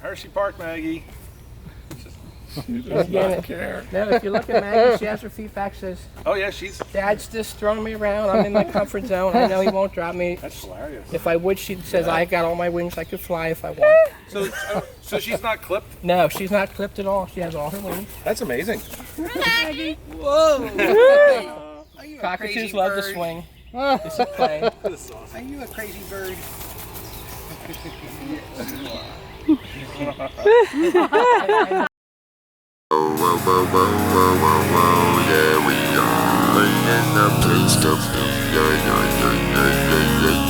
Hershey Park, Maggie. She does not care. No, if you look at Maggie, she has her feet back, says, Oh yeah, she's. Dad's just throwing me around. I'm in my comfort zone. I know he won't drop me. That's hilarious. If I would, she says, I got all my wings. I could fly if I want. So she's not clipped? No, she's not clipped at all. She has all her wings. That's amazing. Maggie. Whoa! Are you a Cockatoos crazy love to bird? swing. It's a play. Are you a crazy bird? Yeah, we are in the place to be. Yeah.